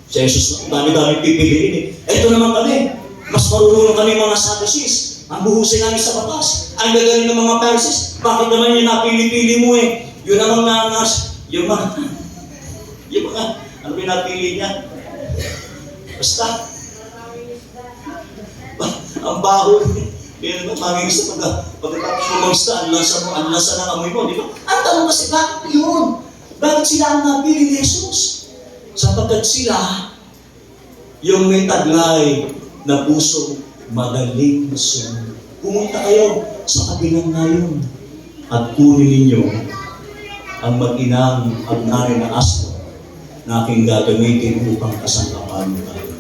Si Jesus, dami-dami pipiliin Ito naman kami. Mas marunong kami mga Sadducees. Ang buhusay namin sa batas. Ang gagaling ng mga Pharisees. Bakit naman yung napili-pili mo Yun namang yung mga, ano pinapili niya? Basta. Ang baho. Kaya naman, magiging sa pagkatapos mo magsta, ang lasa ng amoy mo, di ba? Ang tanong kasi, bakit yun? Bakit sila ang napili ni Jesus? Sapagkat sila, yung may taglay na pusong madaling sumunod. pumunta kayo sa kabilang ngayon at kunin ninyo ang mag-inang at nanay na asno na aking gagamitin upang kasangkapan tayo.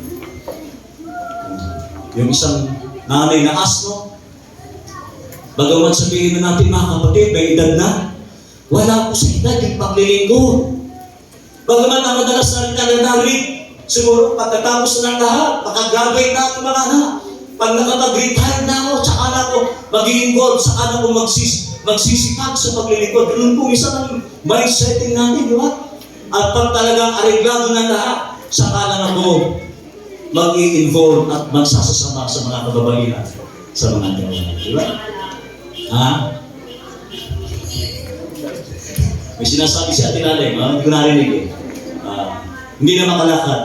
Yung isang nanay na asno, bagamat sabihin na natin mga kapatid, may edad na, wala po sa edad yung paglilingkod. Bagamat ang madalas na rin narinig, siguro pagkatapos na ng lahat, makagraduate na ako mga anak. Pag nakapag-retire na ako, tsaka na ako mag-i-involve, tsaka na ako magsisipag sa paglilingkod. Ganun po isa ng mindsetting natin, di ba? At pag talagang areglado na lahat, saka lang ako mag-i-involve at magsasasama sa mga kababaihan sa mga gawain. Di ba? Ha? May sinasabi si Ate Lalay, hindi ko narinig eh. Hindi na makalakad.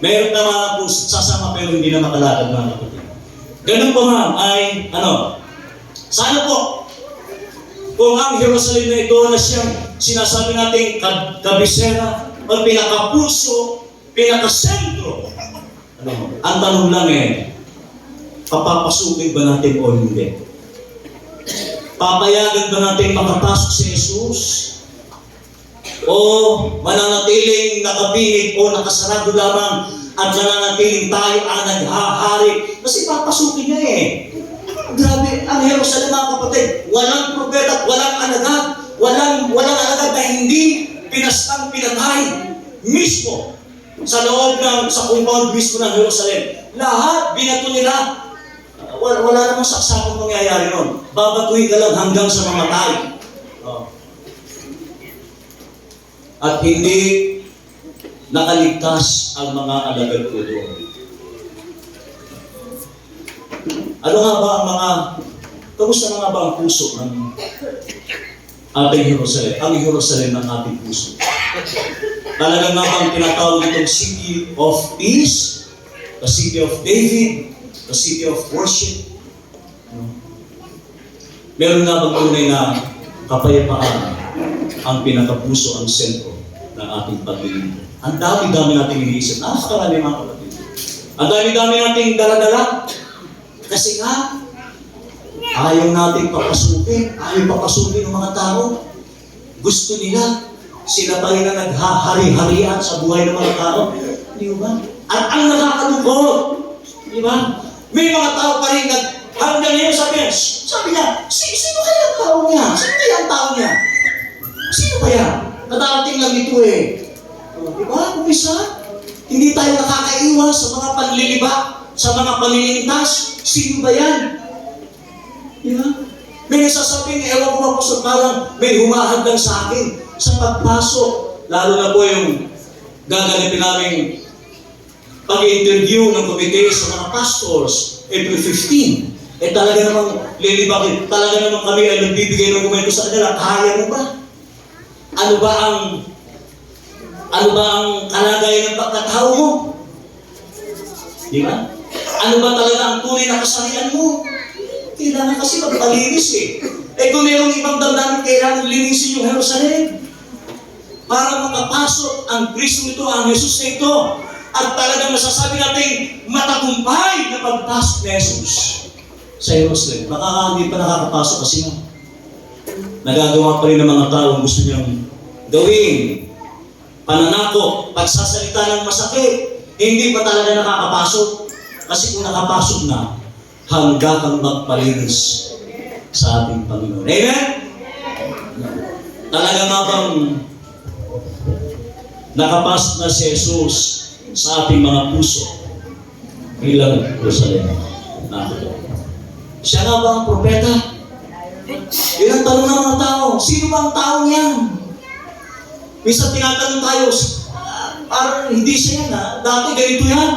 Meron na mga po sasama pero hindi na makalakad mga kapatid. Ganun po ma'am ay, sana po, kung ang Jerusalem na ito na siyang sinasabi natin kabisera, o pinakapuso, pinakasentro, ang tanong lang papapasukin ba natin o hindi? Papayagan ba natin makapasok si Jesus? O mananatiling nakapinig o nakasarado lamang at mananatiling tayo ang naghahari? Kasi papasukin niya Grabe, ang Jerusalem mga kapatid, walang propeta at walang alagad, walang alagad na hindi pinastang pinatay mismo sa loob sa compound mismo ng Jerusalem. Lahat binato nila. Wala namang saksakang mangyayari nun. Babatuhin ka lang hanggang sa mamatay. At hindi nakaligtas ang mga alagad ko doon. Ano nga ba kamusta na nga ba ang puso ng ating Jerusalem? Ang Jerusalem ng ating puso. Talagang nga bang tinatawag itong City of Peace, the City of David, the City of Worship? Meron nga bang tunay na kapayapaan ang pinakapuso, ang sentro ng ating paglilingkod? Ang dami-dami nating iniisip. Napakarami mga kapatid. Ang dami-dami nating dala-dala. Kasi nga, ayaw natin papasukin. Ayaw papasukin ng mga tao. Gusto nila. Sila pa rin na naghahari-harian sa buhay ng mga tao. Di ba? At ang nakakalungkot, di ba? May mga tao pa rin hanggang ngayon sabi niya, sino kaya ang tao niya? Sino kaya ang tao niya? Sino kaya? Nadarating lang ito Di ba? Kung isa, hindi tayo nakakaiwas sa mga panliliba, sa mga panlilintas. Sino ba yan? Di ba? May nasasabing, ewan ko po sa parang may humahadang sa akin sa pagpasok. Lalo na po yung gaganapin namin pag-interview ng komite sa mga pastors, April 15. Talaga namang lilibakin. Talaga namang kami ay nagbibigay ng komento sa kanila. Kaya mo ba? Ano ba ang kalagayan ng pagkatao mo? Di ba? Ano ba talaga ang tunay na kasarian mo? Kailangan kasi magpalinis kung mayroong ibang damdamin, kailangan linisin yung Jerusalem. Para makapasok ang Kristo nito, ang Jesus na ito. At talagang masasabi natin, matagumpay na pagpasok ni Jesus sa Jerusalem. Baka hindi pa nakakapasok kasi nagagawa pa rin ng mga tao ang gusto niyang gawin. Pananakot, pagsasalita ng masakit, hindi pa talaga nakakapasok. Kasi kung nakapasok na, hanggang kang magpalinis sa ating Panginoon. Amen? Talaga nga bang nakapasok na si Jesus sa ating mga puso bilang Jerusalem? Siya nga ba ang propeta? Yun ang tanong ng mga tao. Sino ba ang tao niyan? Minsan tinatanong tayo, parang hindi siya yan dati ganito yan.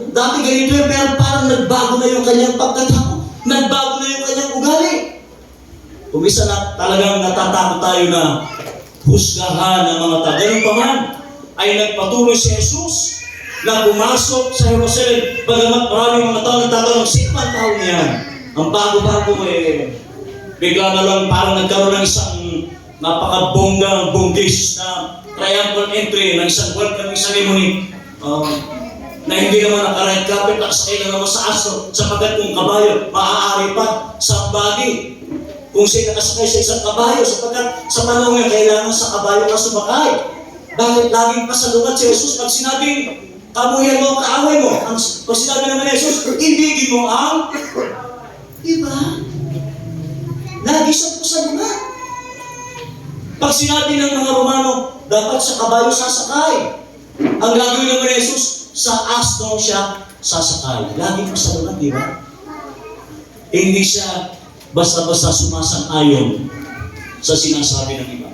Dati ganito yan, pero parang nagbago na yung kanyang pagkatao. Nagbago na yung kanyang ugali. Kung isa na talagang natatakot tayo na husgahan ng mga tao. Ganun pa man, ay nagpatuloy si Jesus na pumasok sa Jerusalem. Bagamat maraming mga tao nagtatanong, sino ba ang tao niyan? Ang bago-bago bigla na lang parang nagkaroon ng isang napakabonggang Jesus na triumphal entry ng isang welcoming ceremony. na hindi naman naka-red carpet, nakasakay na naman sa aso, sapagkat kung kabayo, maaari pa sa body. Kung siya nakasakay sa isang kabayo, sapagkat sa panahon nga kailangan sa kabayo ka sumakay. Bakit laging pasalungat si Jesus pag sinabing, kamuyan mo, kaaway mo? Pag sinabi naman ni Jesus, ibigin mo ang, diba? Lagi siyang pasalungat. Pag sinabi ng mga Romano, dapat sa kabayo sasakay. Ang gagawin naman ni Jesus, sa asno siya sasakay. Laging pasalungat, di ba? Hindi siya basta-basta sumasang-ayon sa sinasabi ng iba.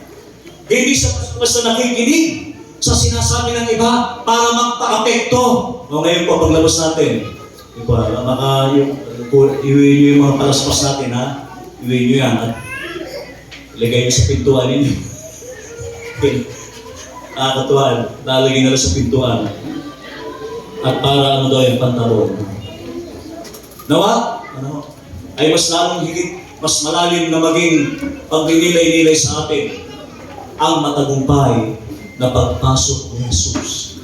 Hindi siya basta nakikinig sa sinasabi ng iba para magpa-apekto. O ngayon po, paglabas natin, baka iuwi nyo yung mga palaspas natin, ha? Iuwi nyo yan, at ilagay nyo sa pintuan ninyo. Nakakatuan, lalagay na lang sa pintuan. At para ano daw yung pantalon. Nawa? Ano? Ay mas lalong higit, mas malalim na maging pagninilay-nilay sa atin ang matagumpay na pagpasok ni Jesus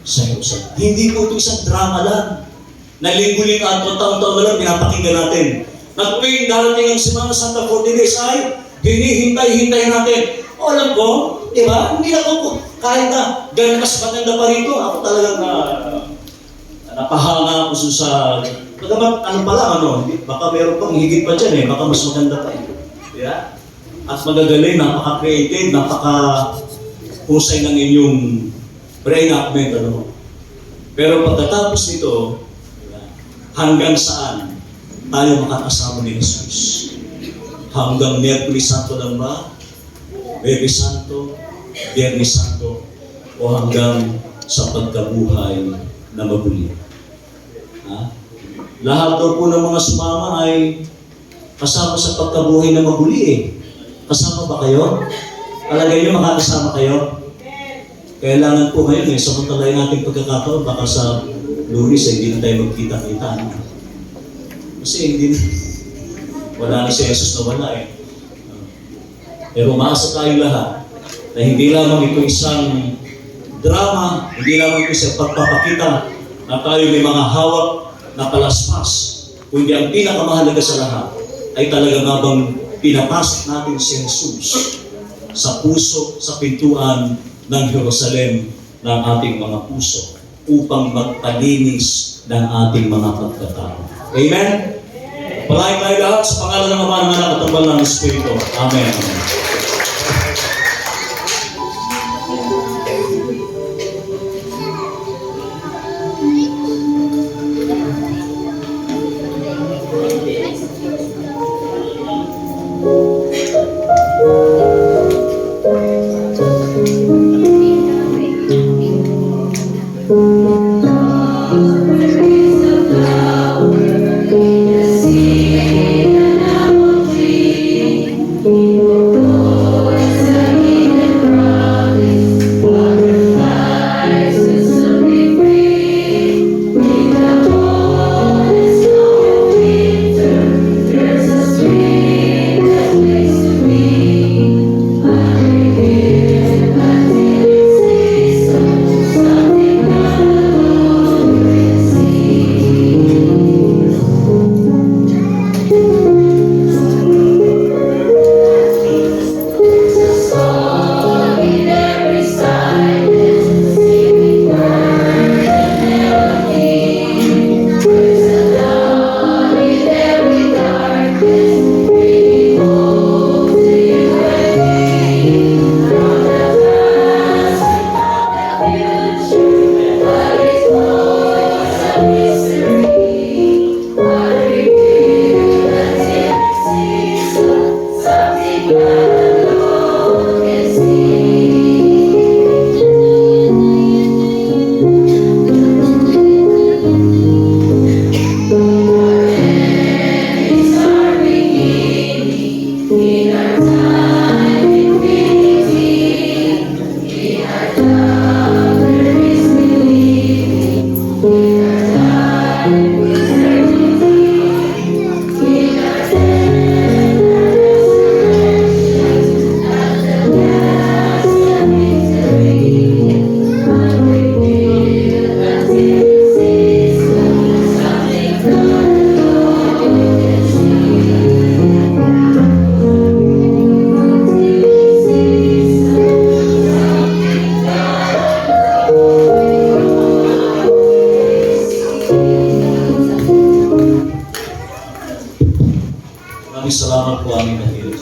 sa Jerusalem. Hindi po ito isang drama lang. Na linggo-linggo at taon-taon na lang pinapakinggan natin. At tuwing darating ang Semana Santa 40 days ay hinihintay-hintay natin. O alam ko, di ba? Hindi ako kahit na ganun mas maganda pa rito. Ako talagang napahanga ako sa bagamat ano pa lang, baka meron pang higit pa dyan baka mas maganda pa yeah? At magagaling, napaka-creative, napaka-husay ng inyong pre-enactment, Pero pagkatapos nito, hanggang saan tayo makakasama ni Jesus? Hanggang Miyerkules Santo lang ba? Biyernes Santo, Biyernes Santo, o hanggang sa pagkabuhay na maguli? Lahat daw po ng mga sumama ay kasama sa pagkabuhay na maguli Kasama ba kayo? Alagay nyo makakasama kayo? Kailangan po ngayon samantalay natin pagkakataon, baka sa Lunes hindi na tayo magkita-kita. Kasi hindi na, wala na si Jesus na wala Pero umaasa tayo lahat na hindi lamang ito isang drama, hindi lamang ito isang pagpapakita na tayo may mga hawak na palaspas, kundi ang pinakamahalaga sa lahat ay talagang habang pinapasok natin si Jesus sa puso, sa pintuan ng Jerusalem ng ating mga puso upang magpalinis ng ating mga pagkatao. Amen? Palain tayo lahat sa pangalan ng Ama, ng Anak at ng Banal na Espiritu. Amen.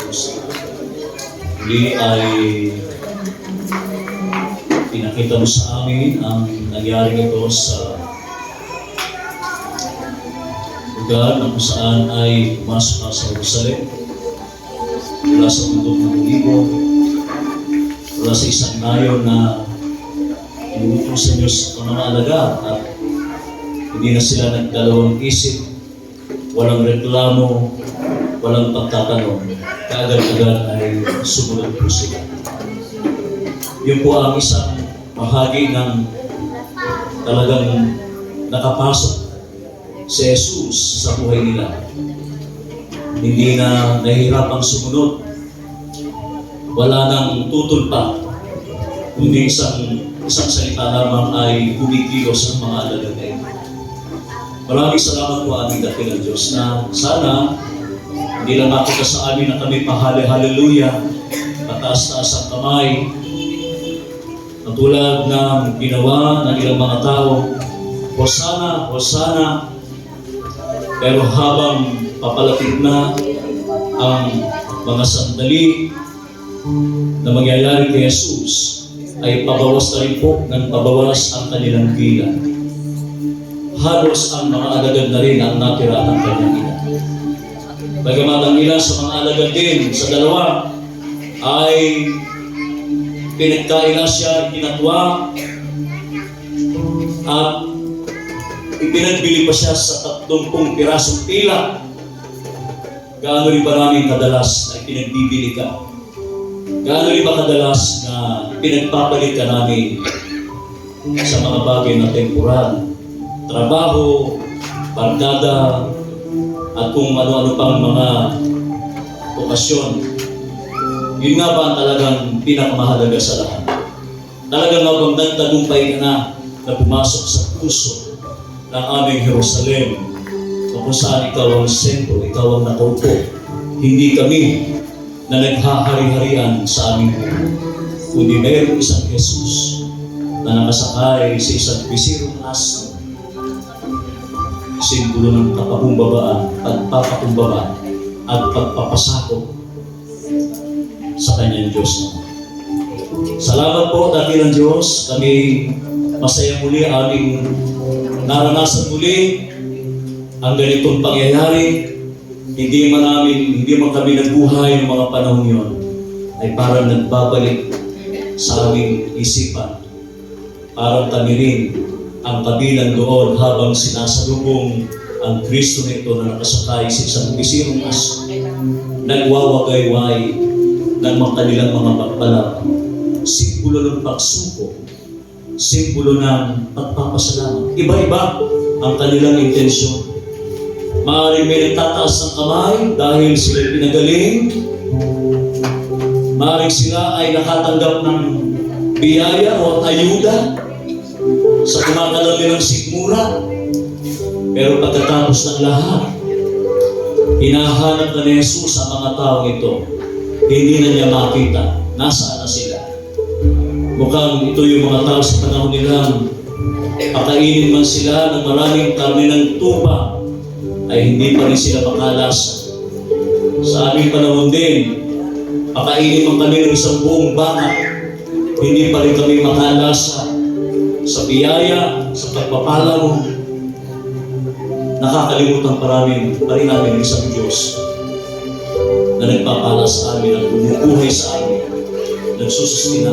Jerusalem. Muli ay pinakita mo sa amin ang nangyari ito sa lugar na kung saan ay pumasok ka sa Jerusalem mula sa bundok ng Olibo, mula sa isang nayon na inuutos sa Diyos sa mga alaga at hindi na sila nagdalawang isip, walang reklamo, walang pagtatanong, kaagad-agad ay sumunod po sila. Yun po ang isang bahagi ng talagang nakapasok si Jesus sa buhay nila. Hindi na nahihirapang sumunod, wala nang tutol pa, kundi isang salita lamang ay kumikilos ang mga alagad na ito. Maraming salamat po aming dakilang Diyos na sana hindi lang nakita sa amin na kami pahali-haleluya, pataas-taas ang kamay, katulad ng ginawa ng ilang mga tao, Hosana, Hosana, pero habang papalapit na ang mga sandali na mangyayari kay Jesus, ay pabawas na rin po ng pabawas ang kanilang bilang. Halos ang mga alagad na rin ang natira ng kanyang ina. Bagamat ang ilan sa mga alagad din sa dalawa ay pinagkaila siya, ikinatwa, at ipinagbili pa siya sa 30 pirasong tila. Gaano rin ba namin kadalas na ipinagbibili ka? Gaano rin ba kadalas na pinagpapalit ka namin sa mga bagay na temporal? Trabaho, barkada, at kung ano-ano pang mga okasyon. Yun nga ba ang talagang pinakamahalaga sa lahat? Talagang habang nagtagumpay ka na pumasok sa puso ng aming Jerusalem, kung saan ikaw ang sentro, ikaw ang nakaupo. Hindi kami na naghahari-harian sa aming buhay, kundi mayroong isang Jesus na nakasakay sa isang bisirong asno, simbolo ng kapakumbabaan, pagpapakumbaba at pagpapasakop sa kanyang Diyos. Salamat po, dakilang Diyos. Kami masaya muli aming naranasan muli ang ganitong pangyayari. Hindi man kami nagbuhay ng mga panahon yun, ay parang nagbabalik sa aming isipan. Parang kami rin ang kabilang doon habang sinasalubong ang Kristo na ito na nakasakay sa isang bisirong aso, nagwawagay-way ng mga kanilang mga pagpalak, simbolo ng pagsuko, simbolo ng pagpapasalamat. Iba-iba ang kanilang intensyon. Maaaring may nagtataas ng kamay dahil sila pinagaling. Maaaring sila ay nakatanggap ng biyaya o ayuda sa kumakalang nilang sigmura. Pero pagkatapos ng lahat, hinahanap na ni Jesus ang mga taong ito. Hindi na niya makita. Nasaan na sila? Mukhang ito yung mga tao sa panahon nilang pakainin man sila ng maraming karne ng tupa, ay hindi pa rin sila makalasa. Sa aming panahon din, pakainin man kami ng isang buong baka, hindi pa rin kami makalasa sa biyaya, sa pagpapala mo. Nakakalimutan pa rin namin isang Diyos na nagpapala sa amin at bumubuhay sa amin, nagsusustina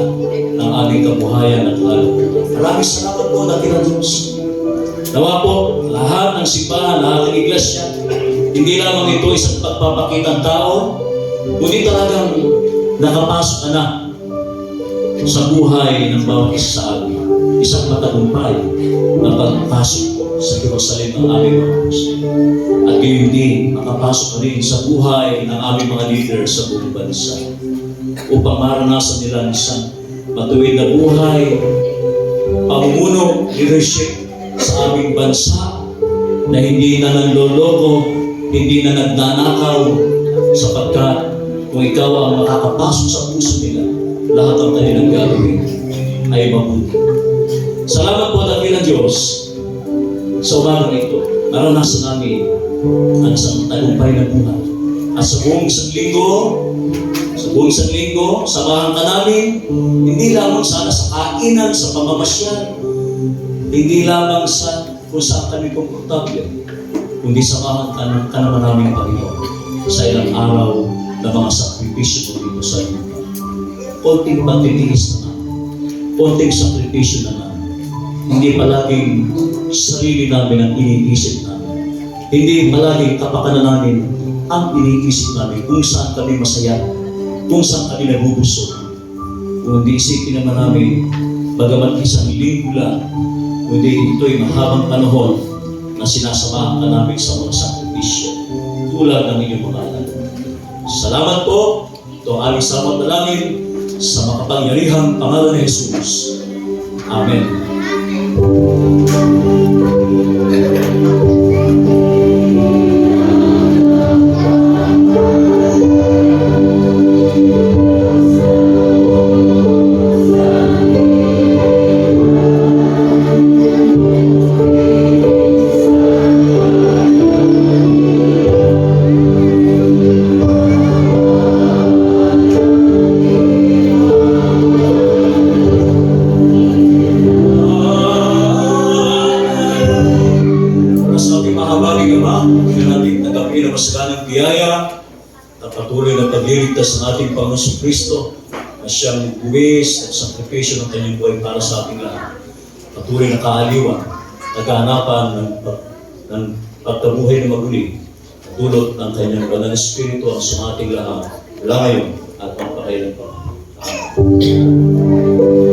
ng aming kabuhayan at kaluluwa. Maraming salamat po, dakilang Diyos. Nawa po, lahat ng simbahan, lahat ng iglesia, hindi lamang ito isang pagpapakitang tao, kundi talagang nakapasok ka na sa buhay ng bawat isa sa amin. Isang matagumpay na pagpasok po sa Jerusalem ng aming mga Diyos. At gayon din, makapasok ka rin sa buhay ng aming mga leader sa buong bansa upang maranasan nila isang matuwid na buhay, pamumuno, leadership sa aming bansa na hindi na nanloloko, hindi na nagnanakaw, sapagkat kung ikaw ang makakapasok sa puso nila, lahat ng kanilang gagawin ay mabuti. Salamat po, dakilang Diyos, sa umagang ito. Naranasan namin ang isang tagumpay na buhay. At sa buong isang linggo, Kung sa linggo, samahan ka namin, hindi lamang sana sa kainan, sa pamamasyal, hindi lamang sa kung saan kami komportable, kundi samahan ka naman namin, Panginoon, sa ilang araw na mga sakripisyo mo dito sa inyo. Konting pagtitiis na namin, konting sakripisyo na namin. Hindi palaging sarili namin ang iniisip namin. Hindi palaging kapakanan namin ang iniisip namin kung saan kami masaya, kung saan kami nabubusog. Kung hindi isipin naman namin, bagamat isang linggo lang, kundi ito'y mahabang panahon na sinasamahan ka namin sa mga sakripisyo tulad ng inyong mga anak. Salamat po. Ito ang aming samot na langin sa makapangyarihang pangalan ni Jesus. Amen. Biyaya at patuloy na pagliligtas ng ating Panginoon Kristo na siyang buwis at sakripisyo ng kanyang buhay para sa ating lahat. Patuloy na kaaliwan, naghahanapan ng pagkabuhay na maguli, dulot ng kanyang banal na Espiritu ang sa ating lahat, mula ngayon at pagpakailan pa. Amen.